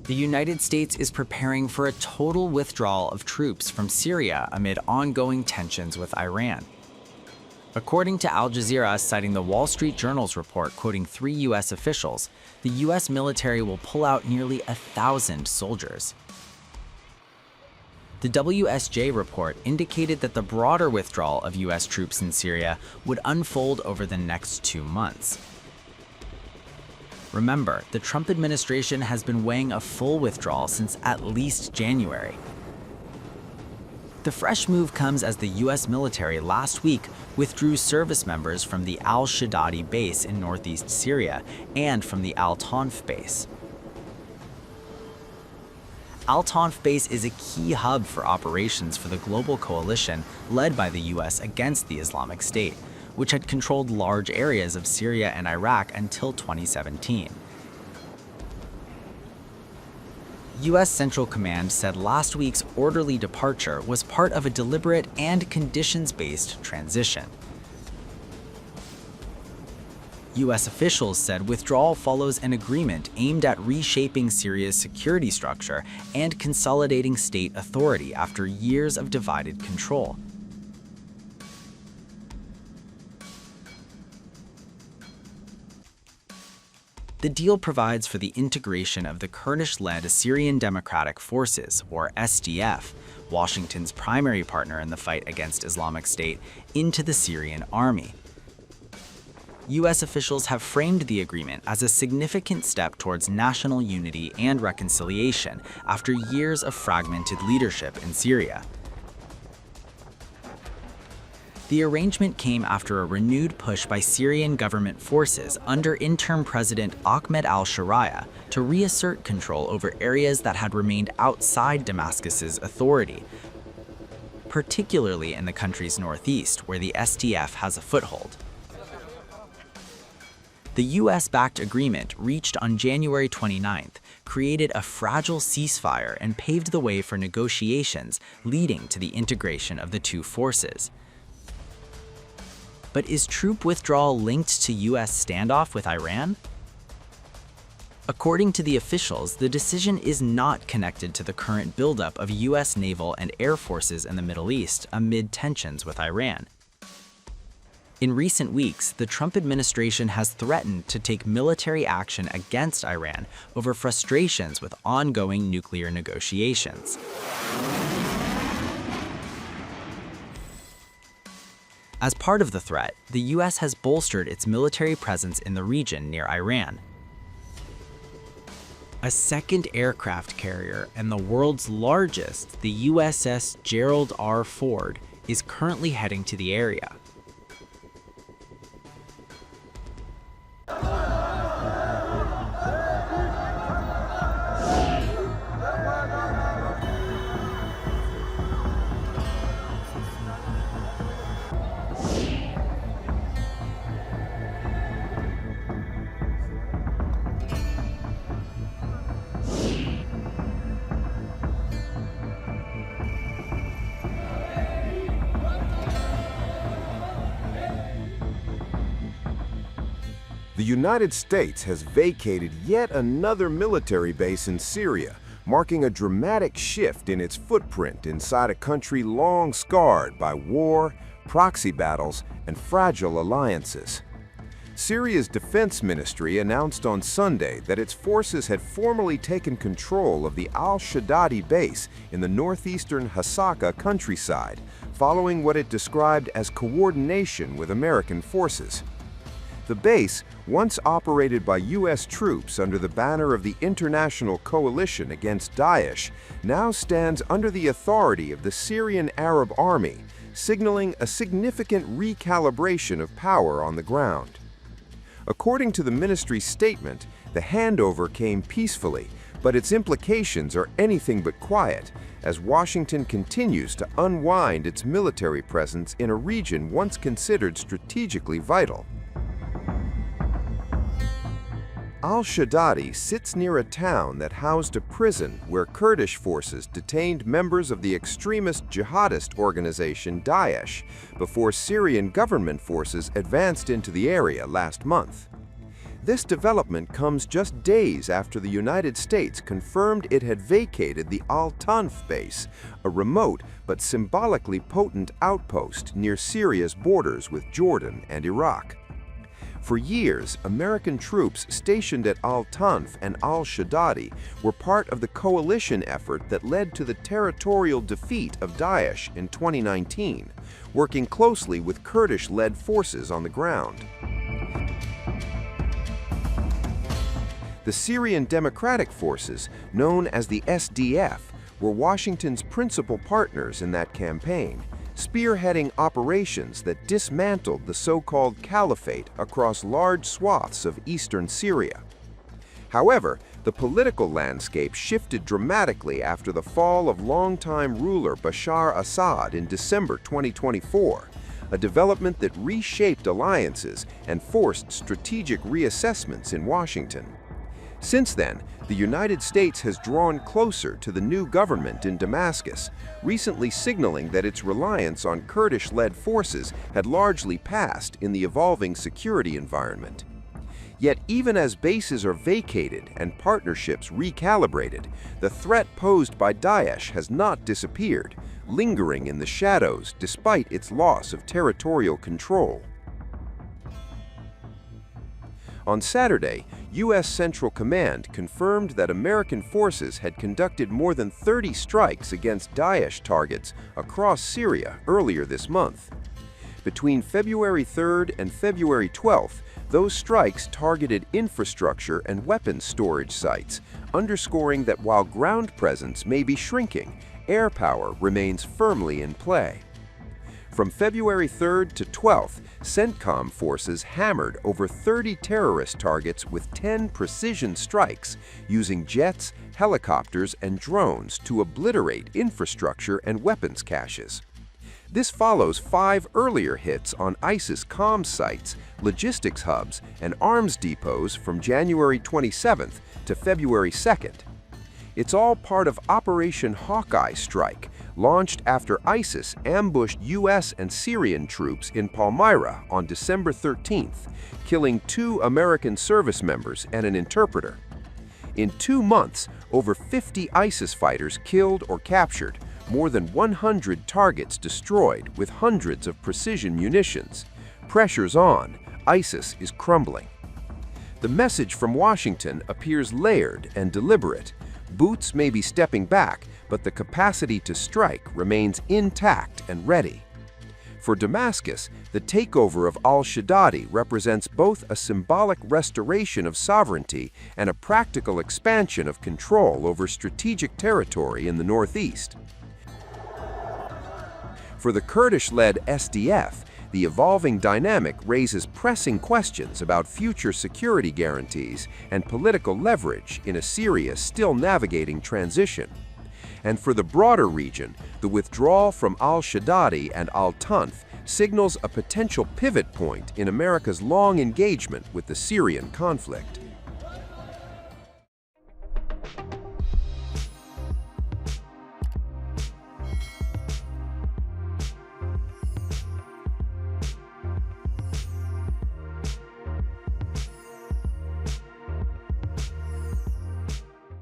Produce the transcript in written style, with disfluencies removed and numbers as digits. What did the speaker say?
The United States is preparing for a total withdrawal of troops from Syria amid ongoing tensions with Iran. According to Al Jazeera, citing the Wall Street Journal's report quoting 3 U.S. officials, the U.S. military will pull out nearly 1,000 soldiers. The WSJ report indicated that the broader withdrawal of U.S. troops in Syria would unfold over the next 2 months. Remember, the Trump administration has been weighing a full withdrawal since at least January. The fresh move comes as the U.S. military last week withdrew service members from the al-Shaddadi base in northeast Syria and from the al-Tanf base. Al-Tanf base is a key hub for operations for the global coalition led by the U.S. against the Islamic State, which had controlled large areas of Syria and Iraq until 2017. U.S. Central Command said last week's orderly departure was part of a deliberate and conditions-based transition. U.S. officials said withdrawal follows an agreement aimed at reshaping Syria's security structure and consolidating state authority after years of divided control. The deal provides for the integration of the Kurdish-led Syrian Democratic Forces, or SDF, Washington's primary partner in the fight against Islamic State, into the Syrian army. U.S. officials have framed the agreement as a significant step towards national unity and reconciliation after years of fragmented leadership in Syria. The arrangement came after a renewed push by Syrian government forces under interim President Ahmed al-Sharaa to reassert control over areas that had remained outside Damascus's authority, particularly in the country's northeast, where the SDF has a foothold. The U.S.-backed agreement, reached on January 29th, created a fragile ceasefire and paved the way for negotiations leading to the integration of the two forces. But is troop withdrawal linked to U.S. standoff with Iran? According to the officials, the decision is not connected to the current buildup of U.S. naval and air forces in the Middle East amid tensions with Iran. In recent weeks, the Trump administration has threatened to take military action against Iran over frustrations with ongoing nuclear negotiations. As part of the threat, the U.S. has bolstered its military presence in the region near Iran. A second aircraft carrier and the world's largest, the USS Gerald R. Ford, is currently heading to the area. The United States has vacated yet another military base in Syria, marking a dramatic shift in its footprint inside a country long scarred by war, proxy battles, and fragile alliances. Syria's defense ministry announced on Sunday that its forces had formally taken control of the al-Shaddadi base in the northeastern Hasaka countryside, following what it described as coordination with American forces. The base, once operated by U.S. troops under the banner of the International Coalition Against Daesh, now stands under the authority of the Syrian Arab Army, signaling a significant recalibration of power on the ground. According to the ministry's statement, the handover came peacefully, but its implications are anything but quiet, as Washington continues to unwind its military presence in a region once considered strategically vital. Al-Shaddadi sits near a town that housed a prison where Kurdish forces detained members of the extremist jihadist organization Daesh before Syrian government forces advanced into the area last month. This development comes just days after the United States confirmed it had vacated the al-Tanf base, a remote but symbolically potent outpost near Syria's borders with Jordan and Iraq. For years, American troops stationed at al-Tanf and al-Shaddadi were part of the coalition effort that led to the territorial defeat of Daesh in 2019, working closely with Kurdish-led forces on the ground. The Syrian Democratic Forces, known as the SDF, were Washington's principal partners in that campaign, spearheading operations that dismantled the so-called caliphate across large swaths of eastern Syria. However, the political landscape shifted dramatically after the fall of longtime ruler Bashar Assad in December 2024, a development that reshaped alliances and forced strategic reassessments in Washington. Since then, the United States has drawn closer to the new government in Damascus, recently signaling that its reliance on Kurdish-led forces had largely passed in the evolving security environment. Yet even as bases are vacated and partnerships recalibrated, the threat posed by Daesh has not disappeared, lingering in the shadows despite its loss of territorial control. On Saturday, U.S. Central Command confirmed that American forces had conducted more than 30 strikes against Daesh targets across Syria earlier this month. Between February 3rd and February 12th, those strikes targeted infrastructure and weapons storage sites, underscoring that while ground presence may be shrinking, air power remains firmly in play. From February 3rd to 12th, CENTCOM forces hammered over 30 terrorist targets with 10 precision strikes, using jets, helicopters, and drones to obliterate infrastructure and weapons caches. This follows 5 earlier hits on ISIS comm sites, logistics hubs, and arms depots from January 27th to February 2nd. It's all part of Operation Hawkeye Strike, launched after ISIS ambushed U.S. and Syrian troops in Palmyra on December 13th, killing 2 American service members and an interpreter. In 2 months, over 50 ISIS fighters killed or captured, more than 100 targets destroyed with hundreds of precision munitions. Pressure's on. ISIS is crumbling. The message from Washington appears layered and deliberate. Boots may be stepping back, but the capacity to strike remains intact and ready. For Damascus, the takeover of al-Shaddadi represents both a symbolic restoration of sovereignty and a practical expansion of control over strategic territory in the northeast. For the Kurdish-led SDF, the evolving dynamic raises pressing questions about future security guarantees and political leverage in a Syria still navigating transition. And for the broader region, the withdrawal from al-Shaddadi and al-Tanf signals a potential pivot point in America's long engagement with the Syrian conflict.